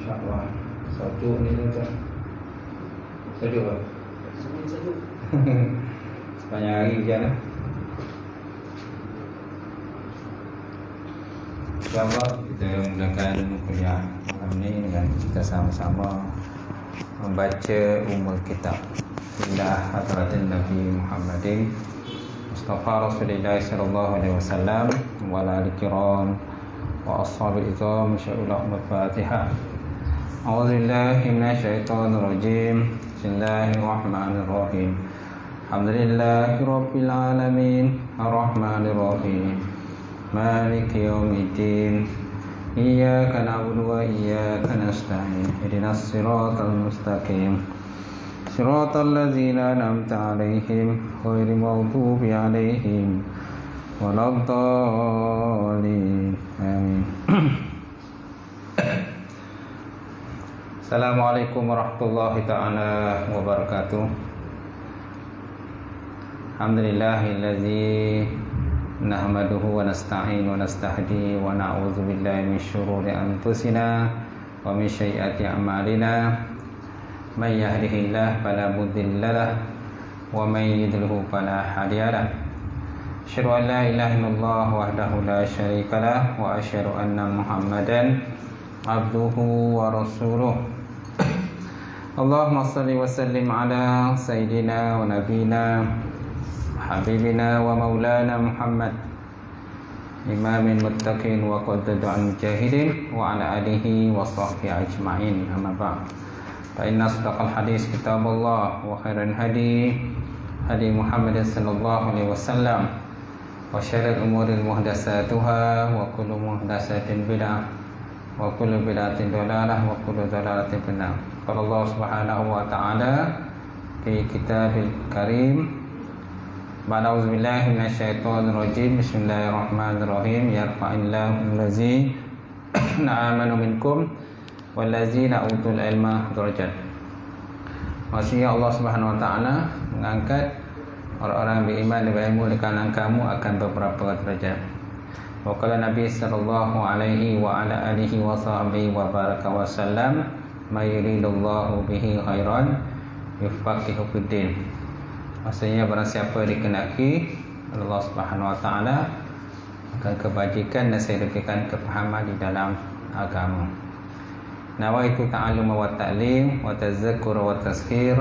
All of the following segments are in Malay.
InsyaAllah sejuk ni tuan. Sejuk tak? Sejuk. Sepanjang hari hujan lah. InsyaAllah kita mulakan kuliah malam ni dengan kita sama-sama membaca kitab Bismillah Hadratin Nabi Muhammadin Mustafa Rasulullah sallallahu alaihi wasallam wa ala al-kiram wa ashabil izam insyaallah al-Fatihah. A'udzu billahi minasyaitonir rajim. Bismillahirrahmanirrahim. Alhamdulillahi rabbil alamin arrahmanir rahim maliki yaumiddin iyyaka na'budu wa iyyaka nasta'in ihdinas siratal mustaqim siratal ladzina an'amta 'alaihim ghairil maghdubi 'alaihim waladdallin. Amin. Assalamualaikum warahmatullahi ta'ala wabarakatuh. Alhamdulillahillazi nahmaduhu wa nasta'in wa nastahdi wa na'udzu billahi min syururi anfusina wa min sayyiati a'malina. May yahdihillahu fala mudilla lahu wa may yudlilhu fala hadiya lahu. Asyhadu an la ilaha illallah wahdahu la syarika lahu wa asyhadu anna Muhammadan abduhu wa rasuluh. Allahumma salli wa sallim ala sayyidina wa nabiyina habibina wa maulana Muhammad imamil muttaqin wa qaddatul mujahidin wa ala alihi wa sahbihi ajma'in. Amma ba'd. Fa inna asdaqal hadis kitabullah wa khairal hadi hadi Muhammadin sallallahu alaihi wasallam wa syarrul umuri muhdatsatuha wa kullu muhdatsatin bid'ah wa kullu bid'atin dhalalah wa kullu dhalalatin finnar. Qala Allah Subhanahu wa ta'ala fi kitabil karim Ba'da'udzu billahi minasyaitonir rajim. Bismillahirrahmanirrahim. Yarfa'illahu allazina amanu minkum wallazina utul ilma darajat. Maksudnya Allah Subhanahu wa ta'ala mengangkat orang-orang beriman dan berilmu di kalangan kamu akan beberapa derajat. Wa qala Nabi sallallahu alaihi wa ala alihi wa sahbihi wa baraka wa sallam may yuridullahu bihi khairan yufaqihu fiddin. Maksudnya barang siapa dikenaki Allah Subhanahu wa ta'ala akan kebajikan dan saya berikan kefahaman di dalam agama. Nawaitu ta'alluma wa ta'lim wa tazakkur wa tazkir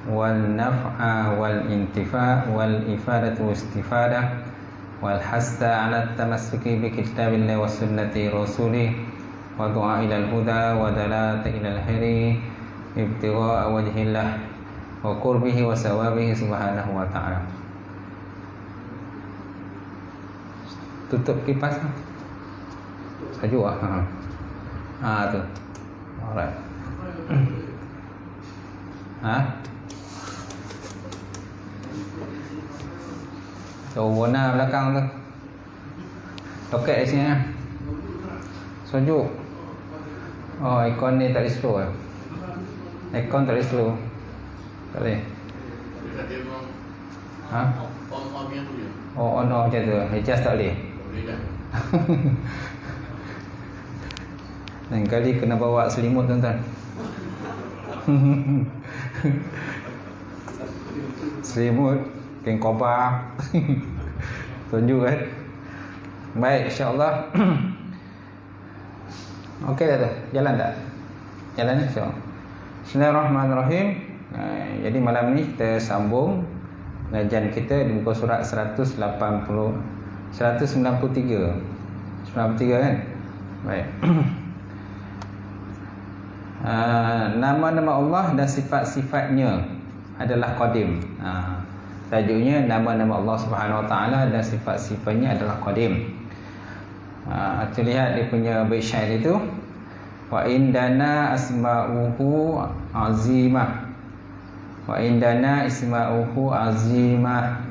wal naf'a wal intifa' wal ifadatu istifadah wal hasta 'ala tamassuki bi kitabillahi wa sunnati rasulih wa du'a ila al-huda wa dalalata ila al-khairi ibtigha'a wajhillah wa qurbihi wa sawabihi subhanahu wa ta'ala. Tutup kipas. Sejuk ah. Tu. Alright. Tu warna belakang tu. Toket di sini. Sejuk. Oh, ikon ni tak boleh slow ah. Ikon tak boleh slow. Tak boleh. Oh, on off je tu. Adjust tak boleh. Lain kali kena bawa selimut tuan-tuan. Selimut, kain kobar. Tunjuk kan. Baik, insya-Allah. Okey dah tu. Jalan tak? Jalan insya-Allah. Bismillahirrahmanirrahim. Jadi malam ni kita sambung pengajian kita di muka surat 193 kan? Baik. Nama-nama Allah dan sifat-sifatnya adalah qadim. Tajuknya nama-nama Allah Subhanahu wa ta'ala dan sifat-sifatnya adalah qadim. Kita lihat dia punya bait syair itu. Wa indana asma'uhu azimah. Wa indana isma'uhu azimah.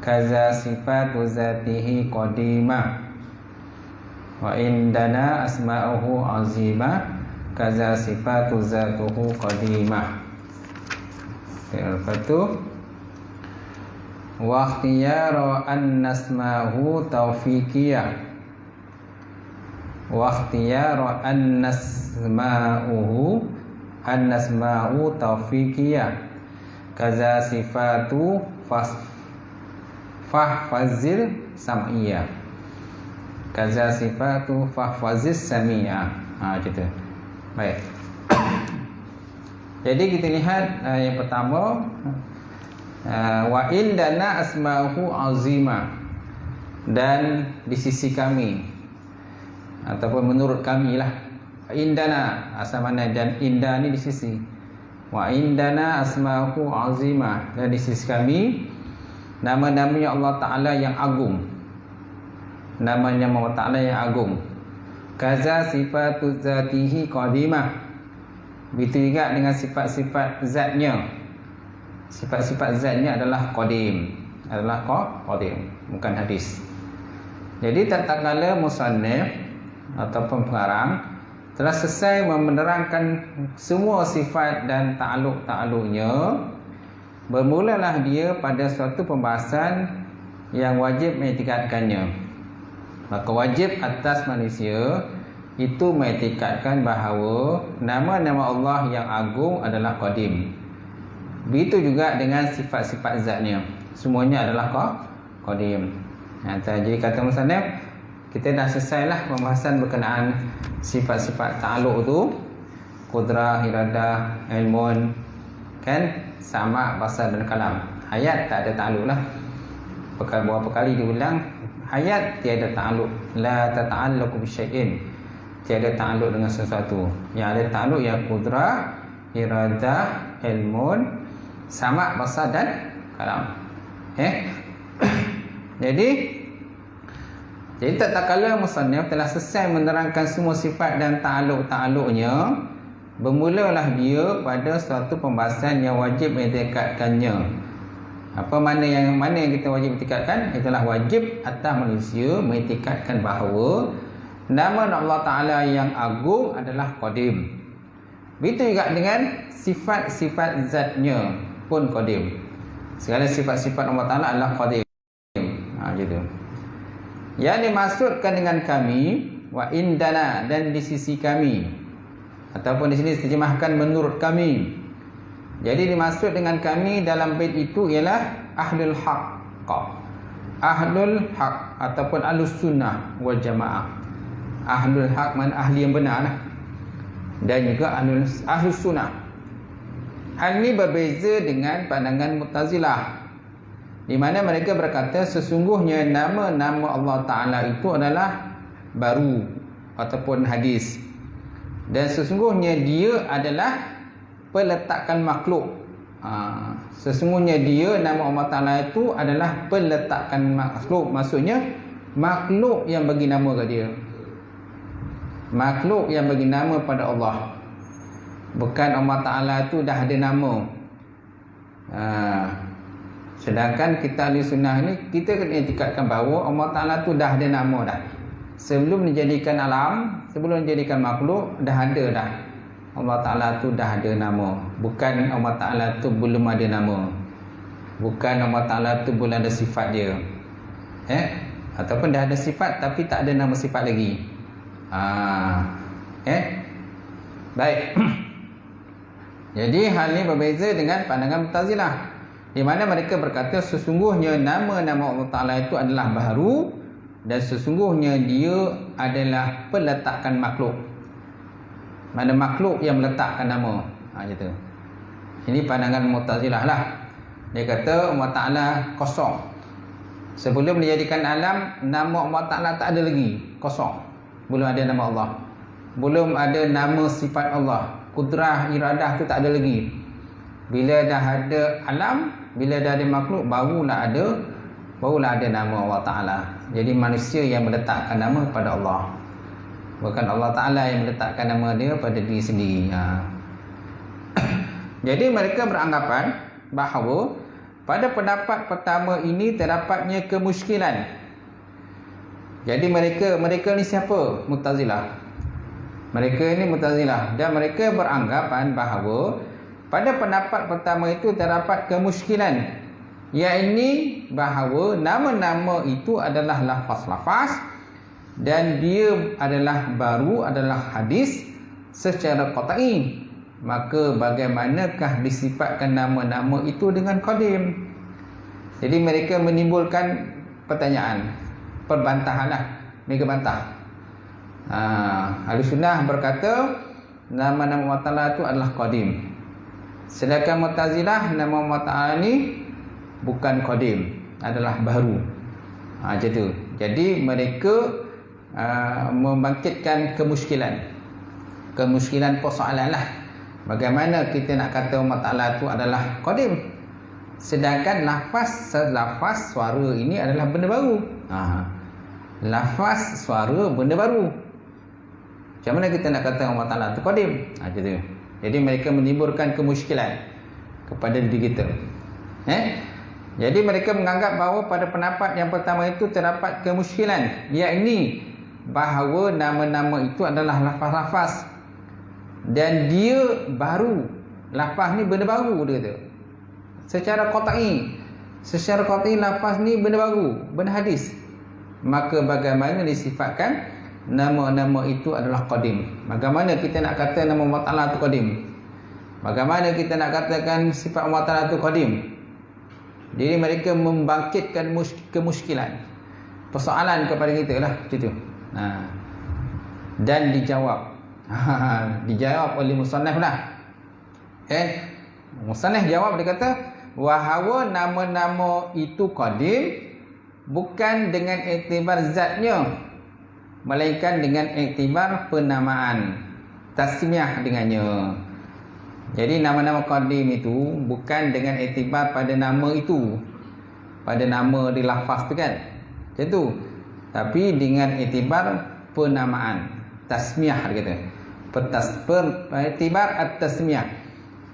Kaza sifatu zatihi qadimah. Wa indana asma'uhu azimah. Kaza sifatu zatuhu qadimah. Lepas tu wa ikhtiyara an nasma'uhu taufiqiyah. Wa ikhtiyara an nasma'uhu taufiqiyah. Kaza sifatu fahfazil sam'iyah. Kaza sifatu fahfazil sam'iyah. Macam tu. Baik. Jadi kita lihat yang pertama, wa indana asma'uhu azimah, dan di sisi kami ataupun menurut kami lah. Indana asal mana, dan inda ni di sisi. Wa indana asma'uhu azimah, dan di sisi kami nama-namanya Allah Ta'ala yang agung. Namanya Allah Ta'ala yang agung. Kaza sifatu zatihi qadimah. Begitu juga dengan sifat-sifat zatnya. Sifat-sifat zatnya adalah qadim. Adalah qadim, bukan hadis. Jadi tatkala musannif ataupun pengarang telah selesai menerangkan semua sifat dan ta'aluk-ta'aluknya, bermulalah dia pada suatu pembahasan yang wajib mengetikadkannya. Maka wajib atas manusia itu mengetikadkan bahawa nama-nama Allah yang agung adalah qadim. Begitu juga dengan sifat-sifat zatnya, semuanya adalah qadim. Jadi kata musannif, kita dah selesailah pembahasan berkenaan sifat-sifat ta'aluk tu, qudrah, iradah, ilmun, kan, sama, basar dan kalam. Hayat tak ada ta'aluk lah. Berapa kali diulang, hayat tiada ta'aluk. La tata'allaqu bisyai'in, tiada ta'aluk dengan sesuatu. Yang ada ta'aluk ya qudrah, iradah, ilmun, sama, basar dan kalam. Jadi tatkala musannif telah selesai menerangkan semua sifat dan ta'aluk-ta'aluknya, bermulalah dia pada suatu pembahasan yang wajib mengetikadkannya. Apa mana yang kita wajib mengetikadkan? Itulah wajib atas manusia mengetikadkan bahawa nama Allah Ta'ala yang agung adalah qadim. Begitu juga dengan sifat-sifat zatnya pun qadim. Segala sifat-sifat Allah Ta'ala adalah qadim. Gitu. Yang dimaksudkan dengan kami, wa indana, dan di sisi kami, ataupun di sini terjemahkan menurut kami. Jadi dimaksud dengan kami dalam bait itu ialah ahlul haqq. Ahlul haqq ataupun ahlus sunnah wal jamaah. Ahlul haqq man ahli yang benar lah. Dan juga ahlus sunnah. Hal ini berbeza dengan pandangan Mu'tazilah, di mana mereka berkata sesungguhnya nama-nama Allah Ta'ala itu adalah baru ataupun hadis, dan sesungguhnya dia adalah peletakan makhluk. Sesungguhnya dia, nama Allah Ta'ala itu adalah peletakan makhluk. Maksudnya makhluk yang bagi nama ke dia, makhluk yang bagi nama pada Allah. Bukan Allah Ta'ala itu dah ada nama. Sedangkan kita ahli sunnah ni, kita kena etikadkan bahawa Allah Ta'ala tu dah ada nama dah. Sebelum dijadikan alam, sebelum dijadikan makhluk, dah ada dah. Allah Ta'ala tu dah ada nama. Bukan Allah Ta'ala tu belum ada nama. Bukan Allah Ta'ala tu belum ada sifat dia. Ataupun dah ada sifat tapi tak ada nama sifat lagi. Baik. Jadi hal ini berbeza dengan pandangan Mu'tazilah, di mana mereka berkata sesungguhnya nama-nama Allah Ta'ala itu adalah baharu, dan sesungguhnya dia adalah peletakan makhluk. Mana makhluk yang meletakkan nama. Gitu. Ini pandangan Mu'tazilah lah. Dia kata Allah Ta'ala kosong. Sebelum dijadikan alam, nama Allah Ta'ala tak ada lagi. Kosong. Belum ada nama Allah. Belum ada nama sifat Allah. Kudrah, iradah tu tak ada lagi. Bila dah ada alam, bila dah ada makhluk, barulah ada nama Allah Ta'ala. Jadi manusia yang meletakkan nama pada Allah. Bukan Allah Ta'ala yang meletakkan nama dia pada diri sendiri. Jadi mereka beranggapan bahawa pada pendapat pertama ini terdapatnya kemusykilan. Jadi mereka ni siapa? Mu'tazilah. Mereka ini Mu'tazilah, dan mereka beranggapan bahawa pada pendapat pertama itu terdapat kemusykilan, iaitu bahawa nama-nama itu adalah lafaz-lafaz dan dia adalah baru, adalah hadis secara qat'i. Maka bagaimanakah disifatkan nama-nama itu dengan qadim? Jadi mereka menimbulkan pertanyaan, perbantahanlah. Mereka bantah. Ahlussunnah berkata nama-nama Allah Ta'ala itu adalah qadim. Sedangkan Mu'tazilah, nama Allah Ta'ala ni bukan qadim, adalah baru. Macam tu. Jadi mereka membangkitkan kemusykilan persoalan lah. Bagaimana kita nak kata Allah Ta'ala itu adalah qadim, sedangkan lafaz suara ini adalah benda baru. Lafaz suara benda baru. Macam mana kita nak kata Allah Ta'ala itu qadim? Macam tu. Jadi mereka menimbulkan kemusykilan kepada diri kita. Jadi mereka menganggap bahawa pada pendapat yang pertama itu terdapat kemusykilan, iaitu bahawa nama-nama itu adalah lafaz-lafaz dan dia baru. Lafaz ni benda baru, dia kata. Secara qat'i lafaz ni benda baru, benda hadis. Maka bagaimana disifatkan nama-nama itu adalah qadim? Bagaimana kita nak kata nama Allah Ta'ala itu qadim? Bagaimana kita nak katakan sifat Allah Ta'ala itu qadim? Jadi mereka membangkitkan kemusykilan, persoalan kepada kita lah, macam tu. Dan dijawab oleh musannaf lah. Musannaf jawab, dia kata bahawa nama-nama itu qadim bukan dengan iktibar zatnya, melainkan dengan iktibar penamaan, tasmiyah dengannya. Jadi nama-nama qadim itu bukan dengan iktibar pada nama itu, pada nama di lafaz tu kan, macam tu, tapi dengan iktibar penamaan, tasmiyah dia kata. Iktibar at-tasmiyah,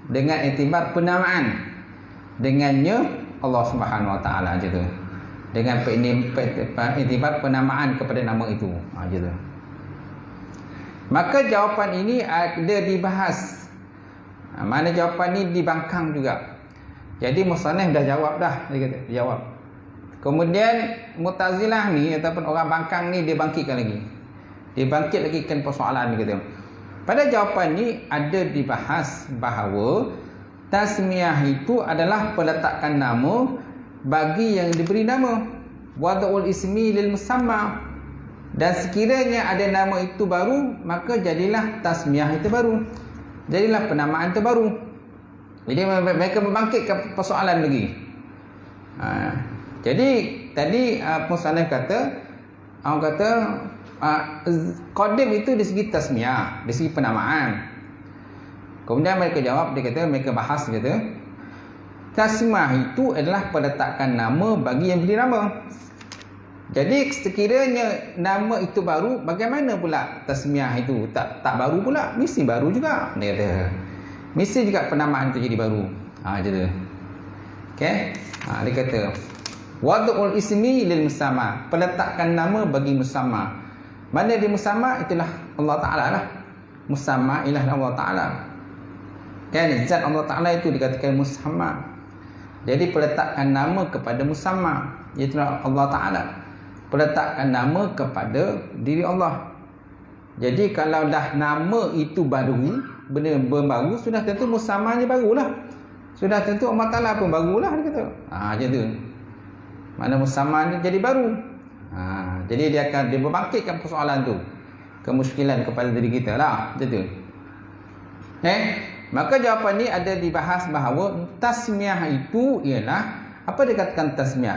dengan iktibar penamaan, dengannya Allah Subhanahu Wa Ta'ala, macam tu. Dengan iktibar penamaan kepada nama itu, macam tu. Maka jawapan ini ada dibahas. Mana jawapan ini dibangkang juga. Jadi musannaf dah jawab dah, dia kata, jawab. Kemudian Mu'tazilah ni ataupun orang bangkang ni dia bangkitkan lagi. Dia bangkit lagi kan persoalan ni, kata. Pada jawapan ni ada dibahas bahawa tasmiyah itu adalah peletakan nama bagi yang diberi nama, wad'ul ismi lil musamma, dan sekiranya ada nama itu baru, maka jadilah tasmiyah itu baru, jadilah penamaan itu baru. Jadi mereka membangkitkan persoalan lagi. Jadi tadi musannaf kata, orang kata qadim itu di segi tasmiyah, di segi penamaan. Kemudian mereka jawab, dia kata, mereka bahas, dia kata tasmiyah itu adalah peletakan nama bagi yang beri nama. Jadi sekiranya nama itu baru, bagaimana pula tasmiyah itu tak baru pula? Mesti baru juga, dia kata. Mesti juga penamaan itu jadi baru. Macam tu. Okey. Dia kata wad'ul ismi lil musamma, peletakan nama bagi musamma. Mana dia musamma? Itulah Allah Ta'ala lah. Musamma ialah Allah Ta'ala. Kan zat Allah Ta'ala itu dikatakan musamma. Jadi peletakan nama kepada musamma, itulah Allah Ta'ala. Peletakan nama kepada diri Allah. Jadi kalau dah nama itu baru, benda baru, sudah tentu musammanya barulah. Sudah tentu Allah Ta'ala pun barulah, dia kata. Macam tu. Mana musamma ni jadi baru. Jadi dia berbangkitkan persoalan tu, kemusykilan kepada diri kita lah, macam tu. Maka jawapan ni ada dibahas bahawa tasmiyah itu ialah, apa dia katakan tasmiyah?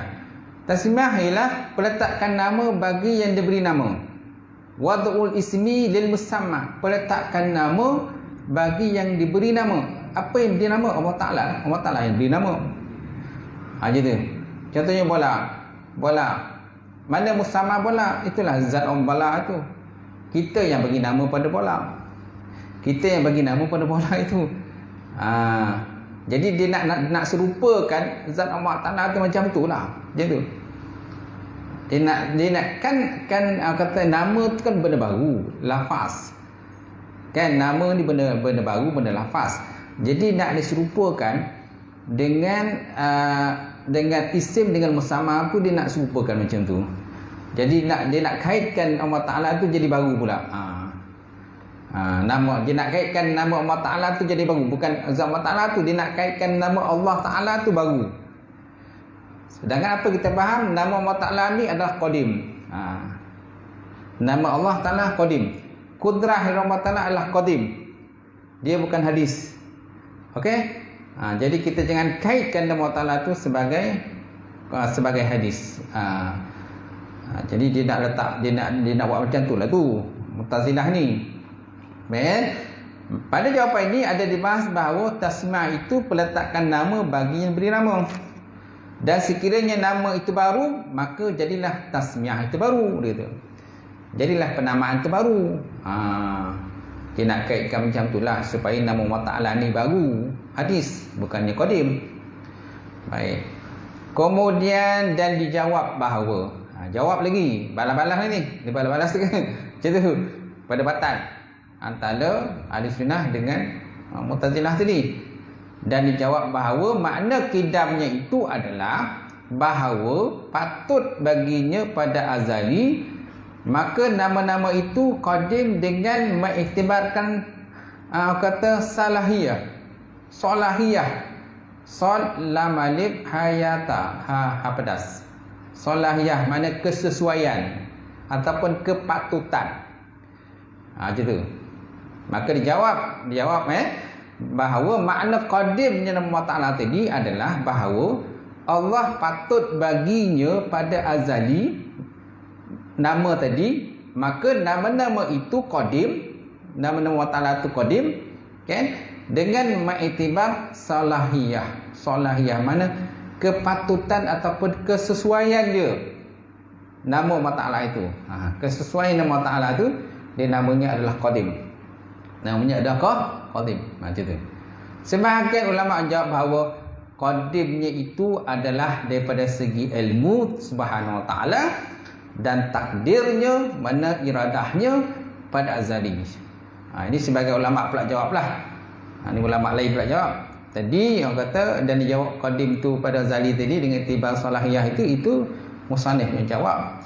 Tasmiyah ialah peletakan nama bagi yang diberi nama. Wad'ul ismi lil musamma, peletakan nama bagi yang diberi nama. Apa yang diberi nama? Allah Ta'ala. Allah Ta'ala yang diberi nama. Macam tu. Contohnya bola. Mana musamma bola? Itulah zat bola itu. Kita yang bagi nama pada bola. Kita yang bagi nama pada bola itu. Jadi dia nak serupakan zat Allah Taala tu macam tu lah. Macam tu. Dia nak kan kata nama tu kan benda baru, lafaz. Kan nama ni benda baru, benda lafaz. Jadi nak diserupakan dengan isim dengan musamma tu, dia nak serupakan macam tu. Jadi dia nak kaitkan Allah Taala tu jadi baru pula. Nama dia nak kaitkan nama Allah Taala tu jadi baru, bukan zat Allah Taala tu, dia nak kaitkan nama Allah Taala tu baru. Sedangkan apa kita faham, nama Allah Taala ni adalah Qadim. Nama Allah Taala Qadim. Kudrah Allah Taala adalah Qadim. Dia bukan hadis. Okey? Jadi kita jangan kaitkan nama Allah Taala tu sebagai hadis. Jadi dia nak letak, dia nak buat macam tu lah tu Mu'tazilah ni. Baik. Pada jawapan ini ada dibahas bahawa tasma' itu peletakan nama bagi yang beri nama. Dan sekiranya nama itu baru, maka jadilah tasmiah itu baru, gitu. Jadilah penamaan itu baru. Dia nak kaitkan macam itulah supaya nama Allah Ta'ala ni baru, hadis, bukannya qadim. Baik. Kemudian dan dijawab bahawa jawab lagi, balas-balas ni. Dia balas-balas tu kan. Macam tu. Perdebatan antara ahli sunnah dengan Mu'tazilah tadi. Dan dijawab bahawa makna kidamnya itu adalah bahawa patut baginya pada azali, maka nama-nama itu qadim dengan mengiktibarkan kata salahiyah. Sol lam alif hayata ha pedas. Salahiyah mana kesesuaian ataupun kepatutan. Macam tu. Maka dijawab bahawa makna qadimnya nama Allah Ta'ala tadi adalah bahawa Allah patut baginya pada azali nama tadi, maka nama-nama itu qadim, nama-nama Allah Ta'ala itu qadim, kan? Dengan mengiktibar salahiyah mana kepatutan ataupun kesesuaian dia nama Allah Ta'ala itu. Kesesuaian nama Allah Ta'ala itu, dia namanya adalah qadim. Namanya adalah qadim. Macam tu. Sebahagian ulama jawab bahawa qadimnya itu adalah daripada segi ilmu Subhanahu Wa Taala dan takdirnya, mana iradahnya pada azali. Ini sebagai ulama pula jawablah. Ini ulama lain pula jawab. Tadi orang kata dan dijawab qadim tu pada azali tadi dengan tibar salahiyah itu musannif yang jawab.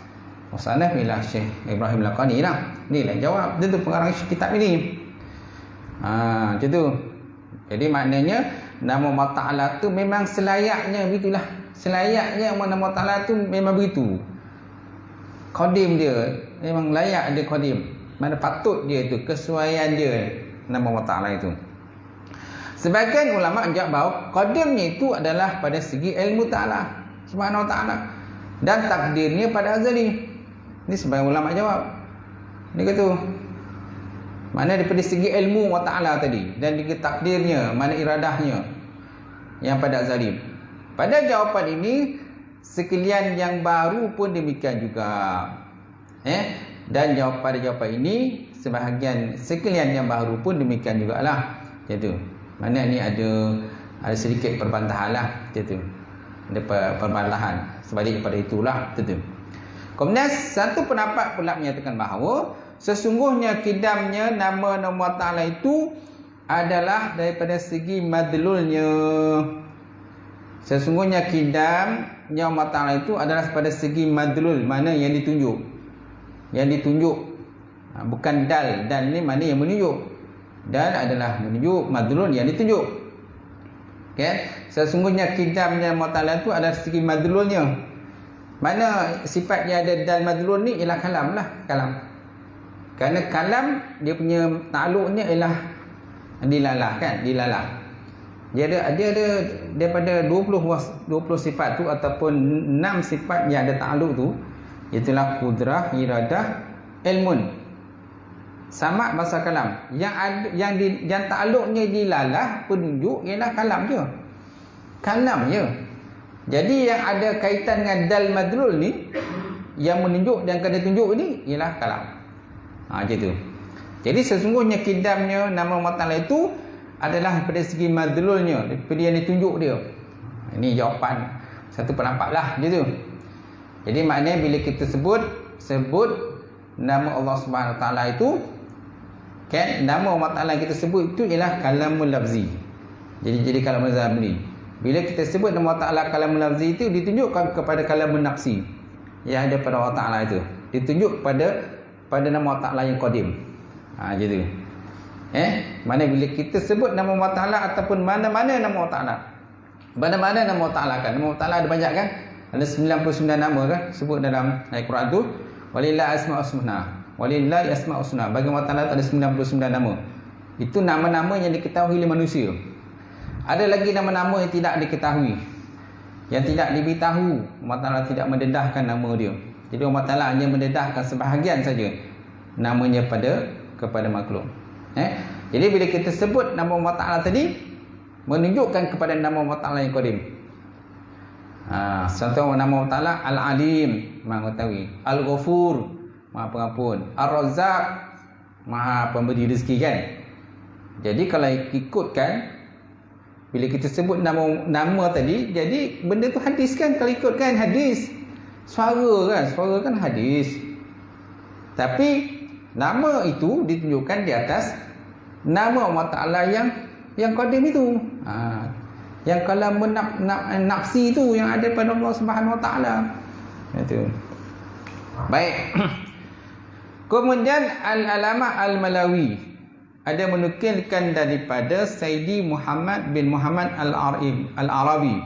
Musannif ialah Syekh Ibrahim Laqani lah. Inilah yang jawab. Dia tu pengarang kitab ini. Macam tu. Jadi maknanya nama Allah Ta'ala tu memang selayaknya begitulah. Selayaknya nama Allah Ta'ala tu memang begitu. Qadim dia memang layak dia qadim. Mana patut dia tu, kesesuaian dia nama Allah Ta'ala itu. Sebagian ulama jawab bahawa qadimnya itu adalah pada segi ilmu Ta'ala Subhanahu Wa Ta'ala dan takdirnya pada azali. Ini sebagian ulama jawab. Dia kata mana daripada segi ilmu Allah Ta'ala tadi dan juga takdirnya, mana iradahnya yang pada azali. Pada jawapan ini sekalian yang baru pun demikian juga. Dan pada jawapan ini sekalian yang baru pun demikian jugalah. Macam tu. Mana ni ada sedikit perbantahan lah. Macam tu. Ada perbantahan sebalik daripada itulah. Macam tu. Kemudian satu pendapat pula menyatakan bahawa sesungguhnya kidamnya nama-nama Ta'ala itu adalah daripada segi madlulnya. Sesungguhnya kidamnya Allah Ta'ala itu adalah pada segi madlul, mana yang ditunjuk. Yang ditunjuk. Bukan dal. Dal ni mana yang menunjuk. Dal adalah menunjuk, madlul yang ditunjuk. Okay? Sesungguhnya kidamnya Allah Ta'ala itu adalah segi madlulnya. Mana sifatnya ada dal madlul ni ialah kalam lah. Kalam. Kerana kalam dia punya takluknya ialah dilalah kan, dilalah. Dia ada daripada 20 sifat tu ataupun 6 sifat yang ada takluk tu, itulah kudrah, iradah, ilmun. Sama bahasa kalam. Yang takluknya dilalah penunjuk ialah kalam je. Kalam je. Jadi yang ada kaitan dengan dal madlul ni, yang menunjuk dan kena tunjuk ni ialah kalam. Macam tu. Jadi sesungguhnya kidamnya nama Allah Ta'ala itu adalah pada segi madlulnya, daripada yang ditunjuk dia. Ini jawapan satu pendapat lah gitu. Jadi maknanya bila kita sebut nama Allah Subhanahu Wa Ta'ala itu, kan, nama Allah Ta'ala yang kita sebut itu ialah kalamul lafzi. Jadi kalamul lafzi. Bila kita sebut nama Allah Ta'ala kalamul lafzi itu ditunjukkan kepada kalamul nafsi yang ada pada Allah Ta'ala itu. Ditunjuk pada nama Allah Ta'ala yang qadim. Gitu. Mana bila kita sebut nama Allah Ta'ala ataupun mana-mana nama Allah Ta'ala. Mana-mana nama Allah Ta'ala kan. Nama Allah Ta'ala ada banyak kan? Ada 99 nama kan? Sebut dalam ayat Quran tu. Walillahi asma'ul husna. Walillahi asma'ul husna. Bagi Allah Ta'ala ada 99 nama. Itu nama-nama yang diketahui oleh manusia. Ada lagi nama-nama yang tidak diketahui. Yang tidak diberitahu. Allah Ta'ala tidak mendedahkan nama dia. Jadi Allah Ta'ala hanya mendedahkan sebahagian saja namanya kepada makhluk. Jadi bila kita sebut nama Allah Ta'ala tadi, menunjukkan kepada nama Allah Ta'ala yang qadim. Contoh nama Allah Ta'ala Al-Alim, Maha mengetahui. Al-Ghafur, Maha pengampun. Ar-Razzaq, Maha pemberi rezeki kan. Jadi kalau ikutkan, bila kita sebut nama tadi, jadi benda tu hadis kan. Kalau ikutkan hadis, suara kan hadis. Tapi nama itu ditunjukkan di atas nama Allah Ta'ala yang qadim itu. Yang kalau nafsi itu yang ada pada Allah Subhanahu Wa Ta'ala. Itu. Baik. Kemudian Al-Alamah Al-Malawi ada menukilkan daripada Sayyidi Muhammad bin Muhammad Al-Arabi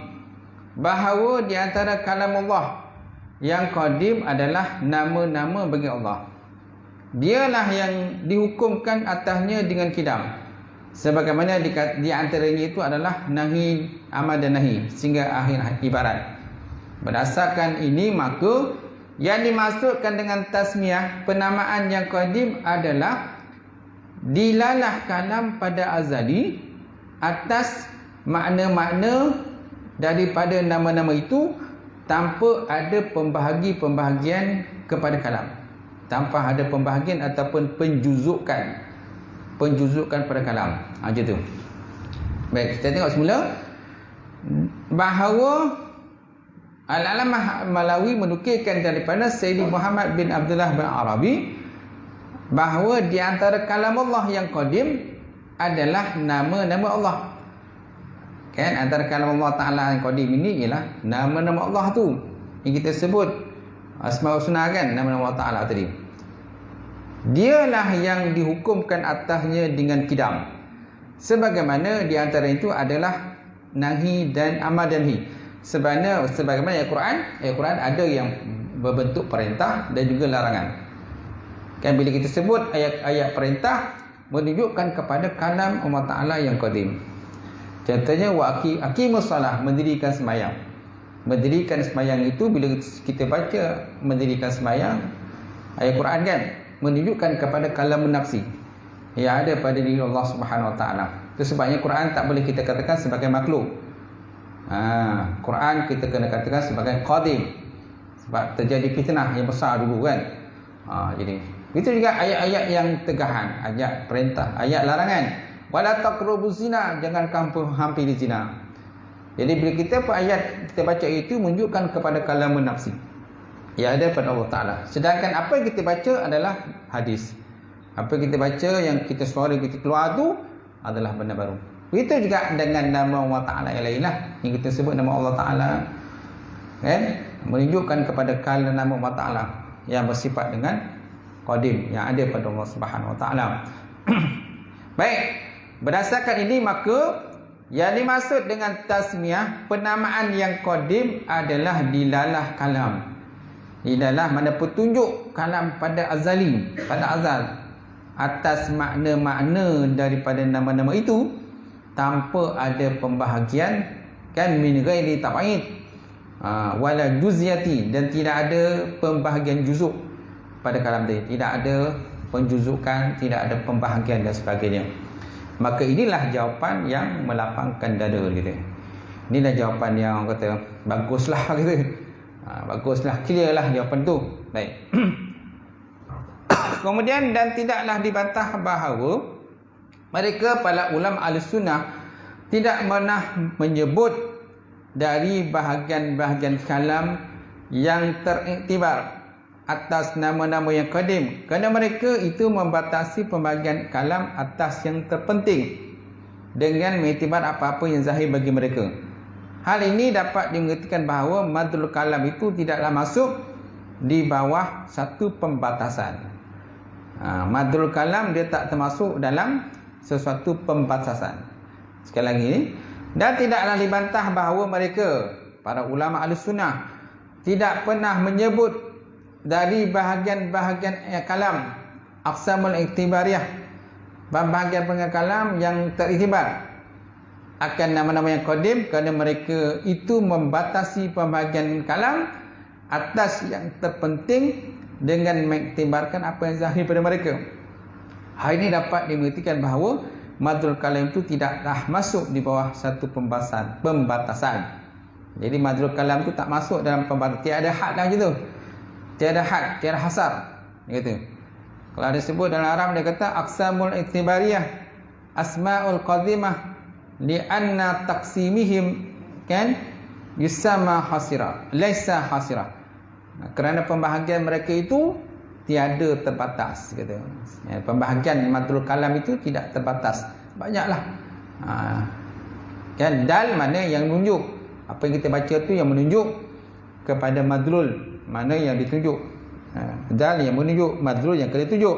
bahawa di antara kalam Allah yang qadim adalah nama-nama bagi Allah. Dialah yang dihukumkan atasnya dengan kidam. Sebagaimana di antaranya itu adalah nahi, amar dan nahi sehingga akhir ibarat. Berdasarkan ini maka yang dimaksudkan dengan tasmiyah penamaan yang qadim adalah dilalah kalam pada azali atas makna-makna daripada nama-nama itu tanpa ada pembahagian kepada kalam. Tanpa ada pembahagian ataupun penjuzukan pada kalam. Macam tu. Baik, kita tengok semula bahawa Al-Alamah Malawi menukilkan daripada Sayyidi Muhammad bin Abdullah bin Arabi bahawa di antara kalam Allah yang qadim adalah nama-nama Allah. Kan, antara kalam Allah Ta'ala yang qadim ini ialah nama-nama Allah tu yang kita sebut Asmaul Husna kan, nama-nama Allah Ta'ala tadi. Dialah yang dihukumkan atasnya dengan kidam. Sebagaimana di antara itu adalah nahi dan amar dan nahi. Sebagaimana ayat Quran ada yang berbentuk perintah dan juga larangan. Kan bila kita sebut ayat-ayat perintah menunjukkan kepada kalam Allah Ta'ala yang qadim. Contohnya aqimus salah, mendirikan sembahyang. Mendirikan sembahyang itu bila kita baca mendirikan sembahyang ayat Quran kan menunjukkan kepada kalam nafsi yang ada pada diri Allah Subhanahu Wa Ta'ala. Itu sebabnya Quran tak boleh kita katakan sebagai makhluk. Quran kita kena katakan sebagai qadim. Sebab terjadi fitnah yang besar dulu kan. Jadi itu juga ayat-ayat yang tegahan, ayat perintah, ayat larangan. Wala taqrabuz zina, jangan kamu hampiri zina. Jadi bila kita ayat kita baca itu menunjukkan kepada kalam nafsi yang ada pada Allah Ta'ala. Sedangkan apa yang kita baca adalah hadis. Apa yang kita baca, yang kita suara kita keluar tu adalah benda baru. Begitu juga dengan nama Allah Ta'ala yang lain lah. Yang kita sebut nama Allah Ta'ala kan, menunjukkan kepada kalam nama Allah Ta'ala yang bersifat dengan qadim, yang ada pada Allah Subhanahu Wa Ta'ala. Baik, berdasarkan ini maka yang dimaksud dengan tasmiyah penamaan yang qadim adalah dilalah kalam. Dilalah mana petunjuk kalam pada azali, pada azal atas makna-makna daripada nama-nama itu tanpa ada pembahagian kan min ghairi tab'id wala juziyati, dan tidak ada pembahagian juzuk pada kalam tadi, tidak ada penjuzukan, tidak ada pembahagian dan sebagainya. Maka inilah jawapan yang melapangkan dada gitu. Inilah jawapan yang orang kata baguslah gitu. Baguslah, clear lah jawapan tu. Baik. Kemudian dan tidaklah dibantah bahawa mereka para ulama Ahlussunnah tidak pernah menyebut dari bahagian-bahagian kalam yang teriktibar atas nama-nama yang qadim, kerana mereka itu membatasi pembahagian kalam atas yang terpenting dengan mengiktibar apa-apa yang zahir bagi mereka. Hal ini dapat dimengertikan bahawa madrul kalam itu tidaklah masuk di bawah satu pembatasan. Madrul kalam dia tak termasuk dalam sesuatu pembatasan. Sekali lagi, dan tidaklah dibantah bahawa mereka para ulama Ahlussunnah tidak pernah menyebut dari bahagian-bahagian kalam aqsamul iktibariyah, bahagian kalam yang teriktibar akan nama-nama yang qadim, kerana mereka itu membatasi pembahagian kalam atas yang terpenting dengan mengiktibarkan apa yang zahir pada mereka. Hal ini dapat dimengertikan bahawa madrul kalam itu tidaklah masuk di bawah satu pembatasan. Jadi madrul kalam itu tak masuk dalam pembatasan. Tiada had dalam situ. Tiada had, tiada hasar. Gitu. Kalau ada sebut dalam Arab dia kata aqsamul iktibariyah asmaul qadimah li'anna taqsimihim kan yusamma hasira laisa hasira. Kerana pembahagian mereka itu tiada terbatas, kata. Pembahagian madrul kalam itu tidak terbatas. Banyaklah. Kan dal mana yang menunjuk. Apa yang kita baca tu yang menunjuk kepada madrul, mana yang ditunjuk. Dal yang menunjuk, madrul yang kena tunjuk.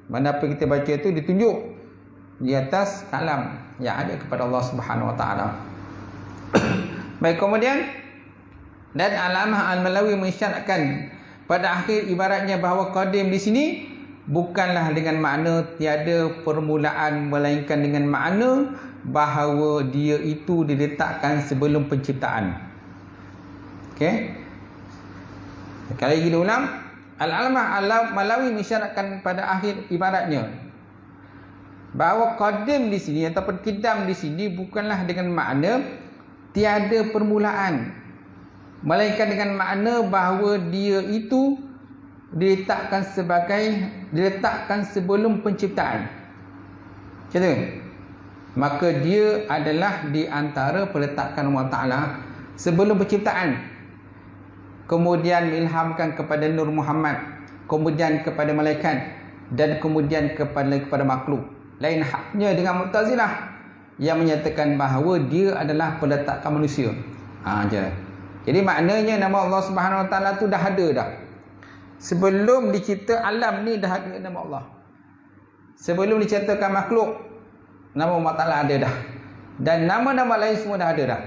Mana apa yang kita baca tu ditunjuk di atas kalam yang ada kepada Allah Subhanahu Wa Taala. Baik, kemudian dan Alamah Al-Malawi mengisyaratkan pada akhir ibaratnya bahawa qadim di sini bukanlah dengan makna tiada permulaan, melainkan dengan makna bahawa dia itu diletakkan sebelum penciptaan. Okey. Sekali lagi diulang, Al-Alamah Al-Malawi mengisyaratkan pada akhir ibaratnya bahawa qadim di sini ataupun qidam di sini bukanlah dengan makna tiada permulaan, melainkan dengan makna bahawa dia itu diletakkan sebelum penciptaan. Macam tu. Maka dia adalah di antara peletakan Allah Ta'ala sebelum penciptaan. Kemudian ilhamkan kepada Nur Muhammad, kemudian kepada malaikat, dan kemudian kepada makhluk. Lain haknya dengan Mu'tazilah yang menyatakan bahawa dia adalah peletakan manusia. Jadi maknanya nama Allah Subhanahu Wa Taala tu dah ada dah. Sebelum dicipta alam ni dah ada nama Allah. Sebelum diciptakan makhluk, nama Allah Taala ada dah. Dan nama-nama lain semua dah ada dah.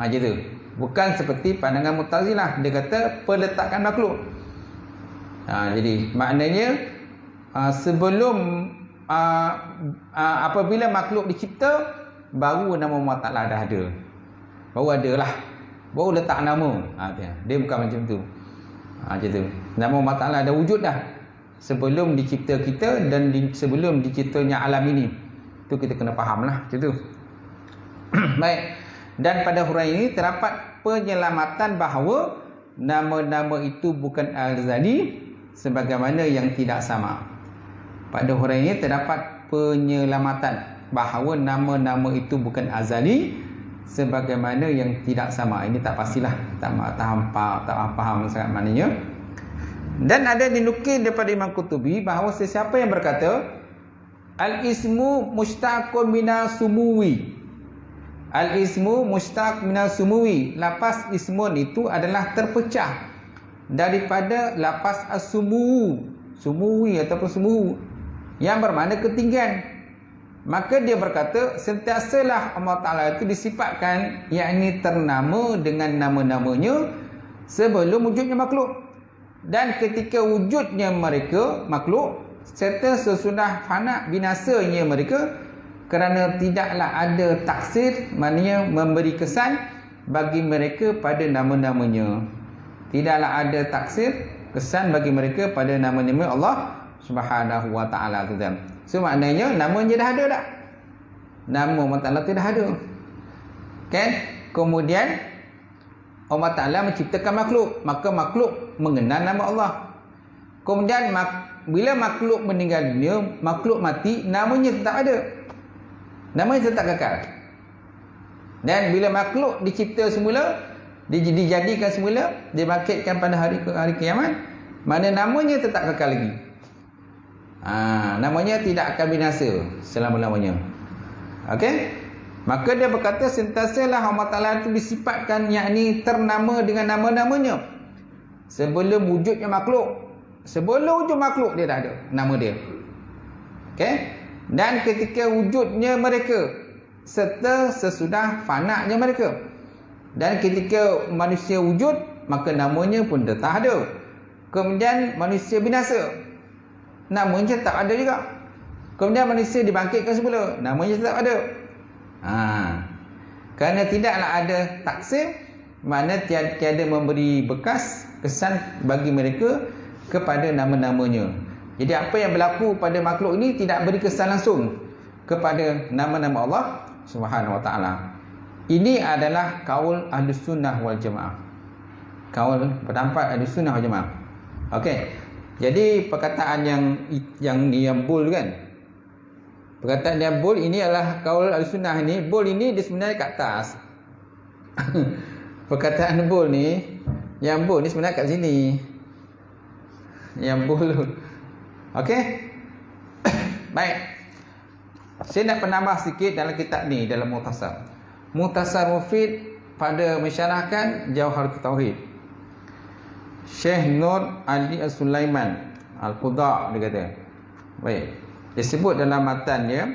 Gitu. Bukan seperti pandangan Mu'tazilah, dia kata peletakan makhluk. Jadi maknanya sebelum apabila makhluk dicipta, baru nama Allah Taala dah ada. Baru adalah, baru letak nama. Dia bukan macam tu. Macam tu. Nama Allah Ta'ala ada wujud dah sebelum dicipta kita dan sebelum diciptanya alam ini. Itu kita kena faham lah. Macam tu. Baik. Dan pada huraian ini terdapat penyelamatan bahawa nama-nama itu bukan al-azali sebagaimana yang tidak sama. Pada huraian ini terdapat penyelamatan bahawa nama-nama itu bukan azali sebagaimana yang tidak sama. Ini tak pastilah, tak faham sangat maknanya. Dan ada dinukil daripada Imam Qurtubi bahawa sesiapa yang berkata al-ismu mustaqun minas sumuwi, al-ismu mustaq minas sumuwi, lafaz ismun itu adalah terpecah daripada lafaz as-sumu, sumuwi ataupun sumuhu yang bermakna ketinggian. Maka dia berkata sentiasalah Allah Ta'ala itu disifatkan, yakni ternama dengan nama-namanya sebelum wujudnya makhluk, dan ketika wujudnya mereka makhluk, serta sesudah fana binasanya mereka, kerana tidaklah ada taksir, maknanya memberi kesan bagi mereka pada nama-namanya. Tidaklah ada taksir, kesan bagi mereka pada nama-nama Allah Subhanahu Wa Ta'ala tu. So maknanya namanya dah ada dah. Nama Allah Ta'ala tu dah ada. Kan? Kemudian Allah Ta'ala menciptakan makhluk, maka makhluk mengenal nama Allah. Kemudian bila makhluk meninggal dunia, makhluk mati, namanya tetap ada. Namanya tetap kekal. Dan bila makhluk dicipta semula, dijadikan semula, dibangkitkan pada hari kiamat, mana namanya tetap kekal lagi. Namanya tidak akan binasa selama-lamanya. Okey? Maka dia berkata sentiasalah Allah Ta'ala itu disifatkan, yakni ternama dengan nama-namanya. Sebelum wujudnya makhluk. Sebelum wujud makhluk dia dah ada nama dia. Okey? Dan ketika wujudnya mereka serta sesudah fanaknya mereka. Dan ketika manusia wujud, maka namanya pun dah tak ada. Kemudian manusia binasa, namanya tetap ada juga. Kemudian manusia dibangkitkan semula, namanya tetap ada. Kerana tidaklah ada taksir, mana tiada memberi bekas kesan bagi mereka kepada nama-namanya. Jadi apa yang berlaku pada makhluk ini tidak beri kesan langsung kepada nama-nama Allah Subhanahu wa ta'ala. Ini adalah kaul Ahlus Sunnah wal Jamaah. Kaul pendapat Ahlus Sunnah wal Jamaah. Okey. Jadi perkataan yang bold kan. Perkataan yang bold ini adalah kaul Ahlus Sunnah ni. Bold ini dia sebenarnya kat atas. Perkataan bold ni, yang bold ni sebenarnya kat sini. Yang bold. Okey. Baik. Saya nak penambah sikit dalam kitab ni, dalam Mukhtasar. Mukhtasar Mufid pada mensyarahkan Jawharatul Tauhid. Syekh Nur Ali Sulaiman Al-Qudha dia kata. Baik. Dia sebut dalam matan dia,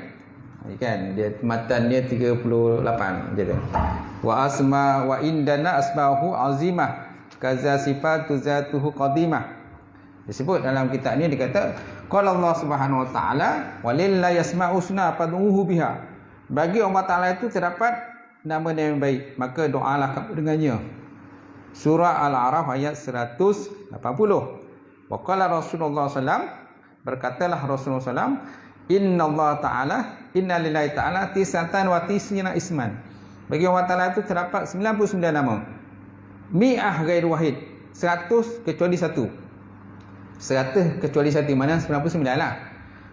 kan, dia matan dia 38 dia kata. Wa asma wa indana asmahu azimah kaza sifatu zatuhu qadimah. Disebut dalam kitab ni, dia kata qala Allah Subhanahu wa taala walillahi asmaul husna fad'uhu biha. Bagi Allah Taala itu terdapat nama yang baik, maka doalah kamu dengannya. Surah Al-A'raf ayat 180. Wa qala Rasulullah sallam, berkatalah Rasulullah sallam, innallaha ta'ala inna lillahi ta'ala tisatan wa tisina isman. Bagi Allah Taala itu terdapat 99 nama. Mi'ah ghairu wahid, 100 kecuali satu. 100 kecuali satu, mana 99 lah.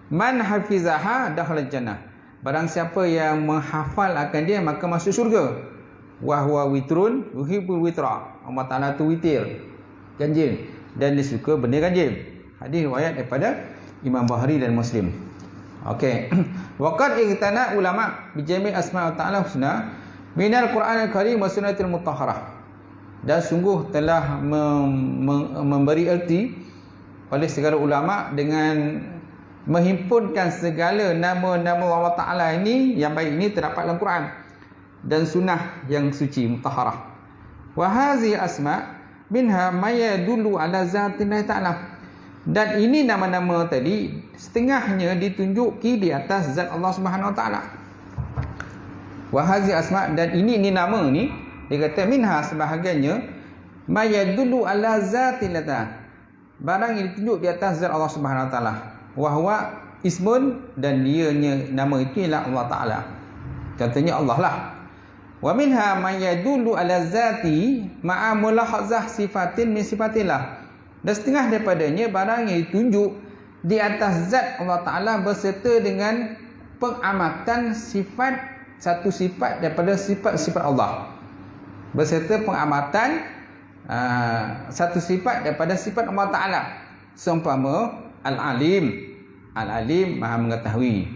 Man hafizaha dakhala jannah. Barang siapa yang menghafal akan dia, maka masuk syurga. Wa huwa witrun yuhibbul witra. Allah Taala tu witir, ganjil, dan dia suka benda ganjil. Hadis riwayat daripada Imam Bukhari dan Muslim. Okey. Waqad ihtana ulama bi jami' asma' ta'ala husna minal Qur'anil Karim wa sunnatil mutahharah. Dan sungguh telah memberi erti oleh segala ulama dengan menghimpunkan segala nama-nama Allah Ta'ala ini yang baik ini terdapat dalam Quran dan sunnah yang suci mutahharah. Wa hazihi asma minha ma yadullu ala zatillahi ta'ala. Dan ini nama-nama tadi setengahnya ditunjuki di atas zat Allah Subhanahu wa taala. Wa hazihi asma, dan ini nama ni dia kata minha sebahagiannya ma yadullu ala zatillahi ta'ala. Barang yang ditunjuk di atas zat Allah Subhanahu wa taala. Wa huwa ismun, dan dianya nama itu ialah Allah Taala. Contohnya Allah lah. Wa minha ma yadullu ala zati ma'a mulahazah sifatin min sifatillah. Dan setengah daripadanya barang yang ditunjuk di atas zat Allah Taala berserta dengan pengamatan sifat, satu sifat daripada sifat-sifat Allah. Berserta pengamatan satu sifat daripada sifat Allah Ta'ala. Seumpama Al-Alim. Al-Alim maha mengetahui.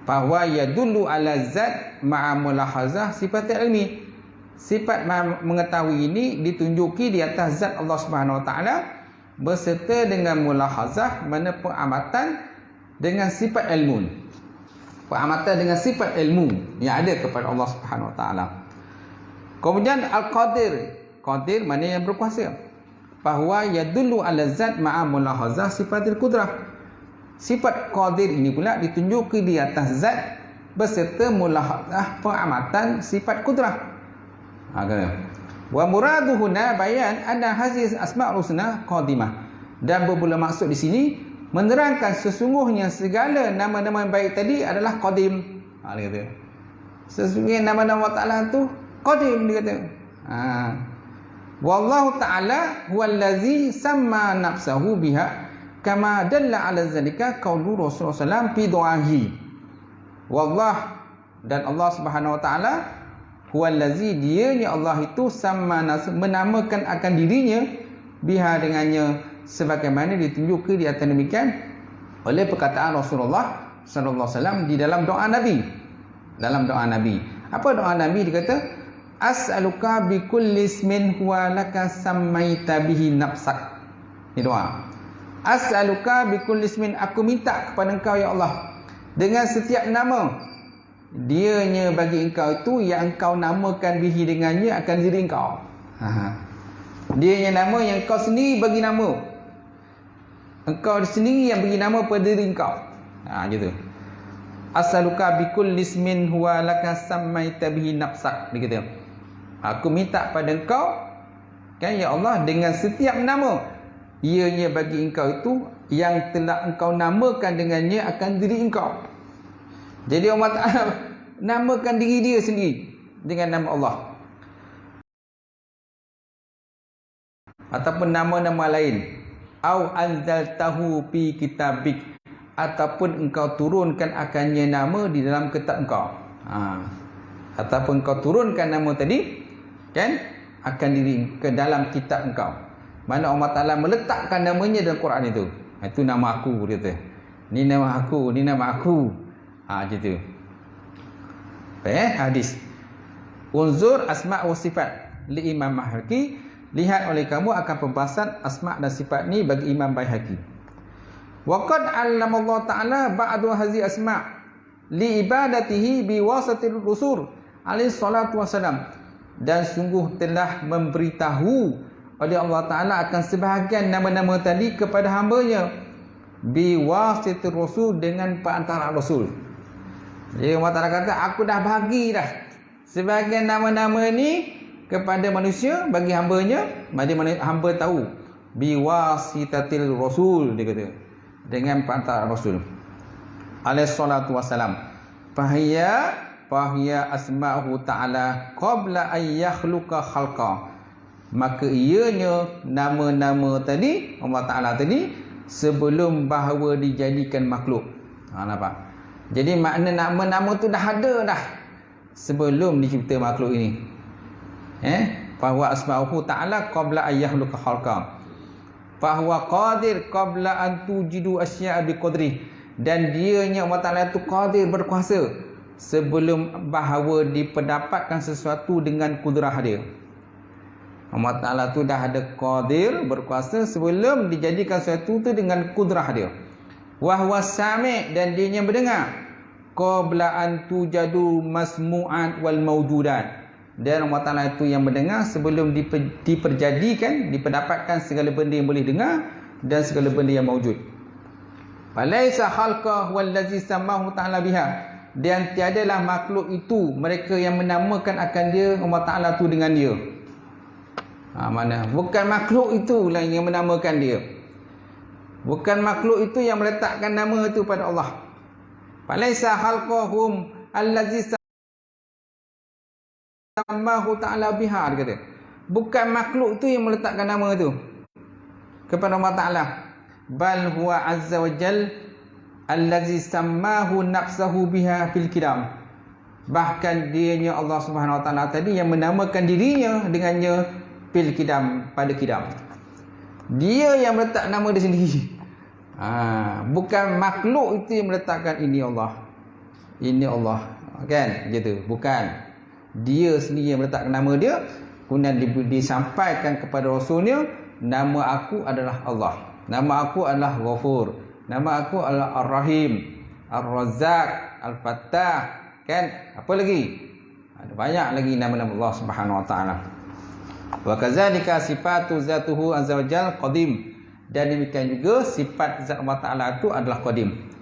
Fahuwa yadullu ala zat ma'a mulahazah sifat ilmi. Sifat maha mengetahui ini ditunjuki di atas zat Allah Subhanahu wa taala berserta dengan mulahazah, mana pengamatan dengan sifat ilmu. Pengamatan dengan sifat ilmu yang ada kepada Allah Subhanahu wa taala. Kemudian Al-Qadir. Qadir mana yang berkuasa. Bahwa yadullu ala zat ma'a mulahazah sifatil qudrah. Sifat qadir ini pula ditunjuki di atas zat berserta mulahazah pengamatan sifat qudrah. Wa muraduhuna bayan anna hazihi asma'ul husna qadimah. Dan bermula maksud di sini menerangkan sesungguhnya segala nama-nama yang baik tadi adalah qadim. Dia kata. Sesungguhnya nama-nama Allah Ta'ala tu qadim, dia kata. Wallahu ta'ala huwallazi samma nafsahu biha kama dalla ala zalika qaulu Rasulullah sallallahu fi du'ahi. Wallah, dan Allah Subhanahu wa taala huwallazi, dianya Allah itu sama menamakan akan dirinya biha dengannya, sebagaimana ditunjuk di atas demikian oleh perkataan Rasulullah sallallahu alaihi wasallam di dalam doa Nabi. Dalam doa Nabi, apa doa Nabi? Dia kata, as'aluka bi kulli ismin huwa laka sammaita bihi nafsak. Ini doa. As'aluka bi kulli ismin, aku minta kepada engkau ya Allah dengan setiap nama dianya bagi engkau itu yang engkau namakan bihi dengannya akan diri engkau. Dianya nama yang engkau sendiri bagi nama. Engkau sendiri yang bagi nama pada diri engkau. Gitu. As'aluka bi kulli ismin huwa laka sammaita bihi nafsak. Dia kata, aku minta pada engkau kan ya Allah dengan setiap nama ianya bagi engkau itu yang telah engkau namakan dengannya akan diri engkau. Jadi Allah Ta'ala namakan diri dia sendiri dengan nama Allah, ataupun nama-nama lain. Au anzaltahu fi kitabik, ataupun engkau turunkan akannya nama di dalam kitab engkau. Ataupun engkau turunkan nama tadi kan akan diri ke dalam kitab engkau. Mana Allah Ta'ala meletakkan namanya dalam Quran itu. Itu nama aku, dia kata. Ni nama aku, ni nama aku. Gitu. Hadis. Unzur asma' wa sifat li Imam Baihaqi. Lihat oleh kamu akan pembahasan asma' dan sifat ni bagi Imam Baihaqi. Wa qad 'allama Allah Ta'ala ba'du hazi asma' li ibadatihi bi wasatil rusul alaihi salatu wassalam. Dan sungguh telah memberitahu oleh Allah Ta'ala akan sebahagian nama-nama tadi kepada hamba-Nya bi wasatil rusul, dengan perantara rasul. Jadi Allah Ta'ala kata, aku dah bagi dah sebahagian nama-nama ni kepada manusia bagi hamba-Nya, bagi hamba tahu bi wasitatil rasul, dia kata, dengan perantara rasul alaihi salatu wassalam. Fahiya asma'uhu ta'ala qabla an yakhluqa khalqa, maka ianya nama-nama tadi Allah Ta'ala tadi sebelum bahawa dijadikan makhluk. Nampak? Jadi makna nama-nama tu dah ada dah sebelum dicipta makhluk ini. Fahuwa asma'uhu ta'ala qabla an yakhluqa khalqa. Fahuwa qadir qabla an tujidu asya'a biqadri, dan dianya Allah Ta'ala itu qadir, berkuasa sebelum bahawa diperdapatkan sesuatu dengan kudrah dia. Allah Ta'ala tu dah ada qadir, berkuasa sebelum dijadikan sesuatu tu dengan kudrah dia. Wa huwa sami', dan dia yang mendengar, qabla an tujadu masmu'at wal mawjudat, dan Allah Ta'ala itu yang mendengar sebelum diperjadikan, diperdapatkan segala benda yang boleh dengar dan segala benda yang mawjud. Falaisa khalqa wallazi samahu Ta'ala biha, dan tiadalah makhluk itu mereka yang menamakan akan dia Allah Ta'ala tu dengan dia. Mana bukan makhluk itulah yang menamakan dia, bukan makhluk itu yang meletakkan nama itu pada Allah. Falaisa khalqahum allazi samahu Ta'ala biha, dia kata, bukan makhluk itu yang meletakkan nama itu kepada Allah Ta'ala, bal huwa azza wa jal allazi samahu nafsahu biha fil kiram, bahkan dianya Allah Subhanahu wa Ta'ala tadi yang menamakan dirinya dengannya fil kidam, pada kidam. Dia yang meletak nama dia sendiri. Bukan makhluk itu yang meletakkan ini Allah, ini Allah, kan gitu. Bukan, dia sendiri yang meletakkan nama dia, kemudian disampaikan kepada rasulnya, nama aku adalah Allah, nama aku adalah Ghafur, nama aku adalah Ar-Rahim, Ar-Razzaq, Al-Fattah, kan? Apa lagi? Ada banyak lagi nama-nama Allah Subhanahu wa Ta'ala. Wa kadzalika sifatu zatuhu azza wa jalla qadim, dan demikian juga sifat zat Allah Ta'ala itu adalah qadim.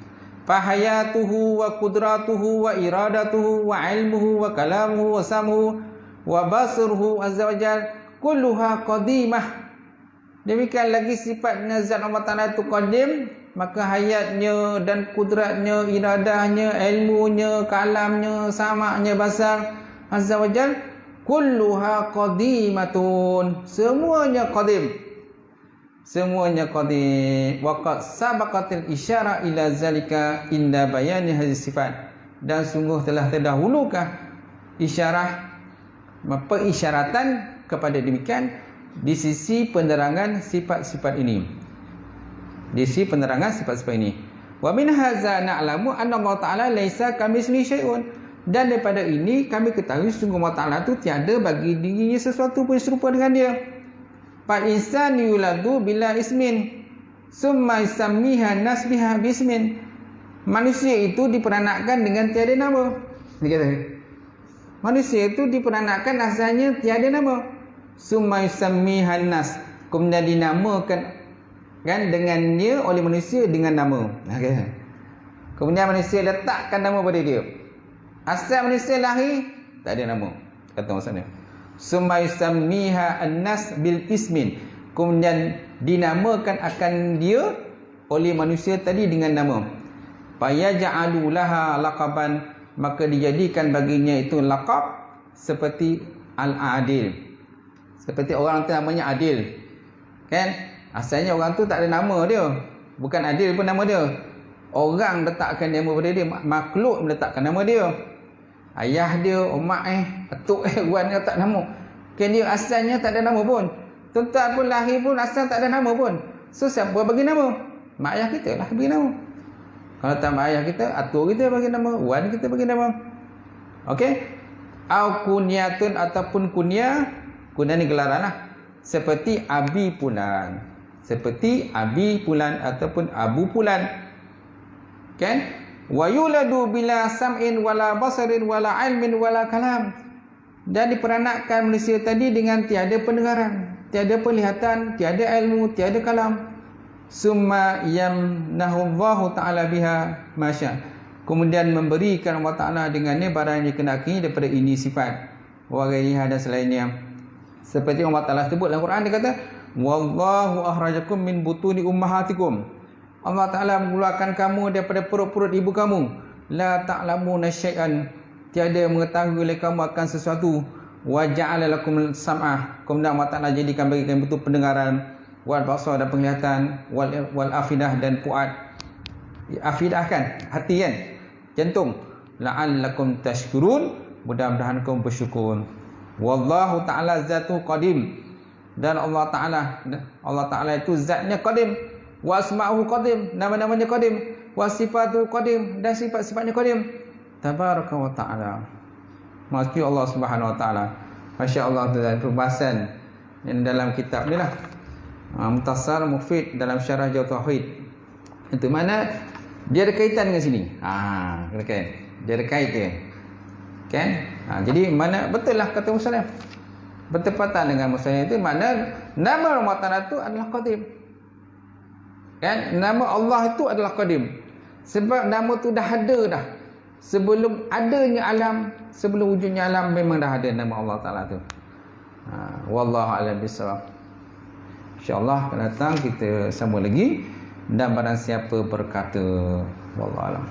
Fahayatuhu wa qudratuhu wa iradatuhu wa ilmuhu wa kalamuhu wa samuhu wa basruhu azza wa jalla kulluha qadimah. Demikian lagi sifatnya zat Allah Ta'ala itu qadim, maka hayatnya dan kudratnya, iradahnya, ilmunya, kalamnya, samaknya, basar azza wa jalla kulluha qadimatun, semuanya qadim, semuanya qadim. Wa qad sabaqatil isyara ila zalika inda bayani hadhihi sifat, dan sungguh telah terdahulukah pengisyaratan kepada demikian di sisi penerangan sifat-sifat ini. Di sisi penerangan sifat-sifat ini. Wa min hadza na'lamu anna Allah Ta'ala laisa kamitslihi syai'un. Dan daripada ini kami ketahui sungguh Allah Ta'ala tu tiada bagi dirinya sesuatu pun serupa dengan dia. Fa insan yuladu bila ismin summa yusammiha nasbiha bismin. Manusia itu diperanakkan dengan tiada nama. Dia kata, manusia itu diperanakkan asalnya tiada nama. Summa yusammiha nas, kemudian dinamakan kan dengannya oleh manusia dengan nama. Okay. Kemudian manusia letakkan nama pada dia. Asal manusia lahir tak ada nama, kata maksudnya. Summa yusammiha an-nas bil ismin, kemudian dinamakan akan dia oleh manusia tadi dengan nama. Fayaj'alu laha laqaban, maka dijadikan baginya itu laqab seperti al-adil. Seperti orang tu namanya Adil. Kan? Asalnya orang tu tak ada nama dia. Bukan Adil pun nama dia. Orang letakkan nama pada dia, makhluk meletakkan nama dia. Ayah dia, mak atuk wan dia tak nama. Kan dia asalnya tak ada nama pun. Tuan-tuan pun lahir pun asal tak ada nama pun. So siapa bagi nama? Mak ayah kita lah bagi nama. Kalau tak mak ayah kita, atuk kita bagi nama, wan kita bagi nama. Okey? Au kunyatun ataupun kunyah. Kunyah ni gelaran lah. Seperti Abi Pulan. Seperti Abi Pulan ataupun Abu Pulan. Kan? Wa yuladu bila sam'in wala basarin wala ilmin wala kalam. Dan diperanakkan manusia tadi dengan tiada pendengaran, tiada penglihatan, tiada ilmu, tiada kalam. Summa yamnahu Allah Ta'ala biha masya. Kemudian memberikan Allah Ta'ala dengannya barang yang dikenaki daripada ini sifat. Wa ghairiha dan selainnya. Seperti Allah Ta'ala sebut dalam Quran, dia kata, wallahu akhrajakum min butuni ummahatikum. Allah Ta'ala mengeluarkan kamu daripada perut-perut ibu kamu. La ta'lamuna syai'an, tiada mengetahui oleh kamu akan sesuatu. Wa ja'ala lakum sam'ah, kemudian Allah Ta'ala jadikan bagi kamu betul pendengaran, wal basar dan penglihatan, wal afidah dan puat. Afidah kan, hati kan, jantung. La'allakum tashkurun, mudah-mudahan kamu bersyukur. Wallahu Ta'ala zatu qadim, dan Allah Ta'ala itu zatnya qadim. Wa asma'uhu qadim, nama-namanya qadim. Wa sifatuhu qadim, dan sifat-sifatnya qadim. Tabaraka wa ta'ala. Maksudnya Allah Subhanahu wa ta'ala. Masya-Allah, dalam perbahasan yang dalam kitab ni lah, Mukhtasar Mufid dalam syarah Jawab Tauhid. Itu mana dia ada kaitan dengan sini. Kan? Dia ada kait dia. Kan? Jadi mana betul lah kata Muslim. Bertepatan dengan Muslim itu mana nama Allah Ta'ala itu adalah qadim. Kan? Nama Allah itu adalah qadim. Sebab nama tu dah ada dah. Sebelum adanya alam, sebelum wujudnya alam, memang dah ada nama Allah Ta'ala tu. Wallahu a'lam bissawab. InsyaAllah akan datang kita sambung lagi. Dan barang siapa berkata, wallahu a'lam.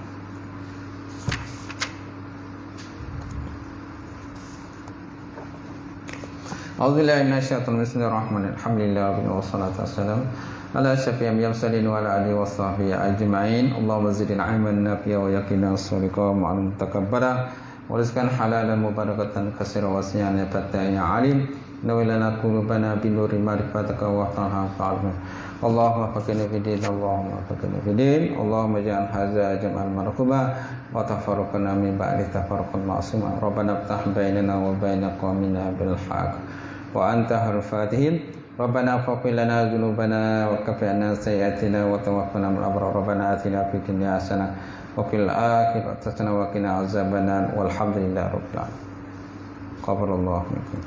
A'udzubillahi minasyaitonir rajim. Bismillahirrahmanirrahim. Alhamdulillah wassalatu wassalamu ala asyrafil mursalin wa ala alihi washabbihi ajma'in. Allahumma zidna ilman nafi'a wa yaqina as-sadiqa ma'lum takabbara wa rizqan halalan mubarakatan katsiran wasi'an ya fataya alim. Nawilana qulubana bi nuri ma'rifatika wa ta'ala fa'alna. Allahumma faqina fi din, Allahumma faqina fi din, Allahumma ja'al hadza jam'an marhuba wa tafarraqna min ba'di tafarruqan ma'suma. Rabbana iftah bainana wa baina qaumina bil haqq wa anta al-fatihim. Rabbana faghfir lana dzunubana wa kaffir 'anna sayyi'atina wa tawaffana ma'al abrar. Rabbana atina fid dunya hasanah wa fil akhirati hasanah wa qina azabannar. Walhamdulillahi rabbil alamin. Qabarallahu minkum.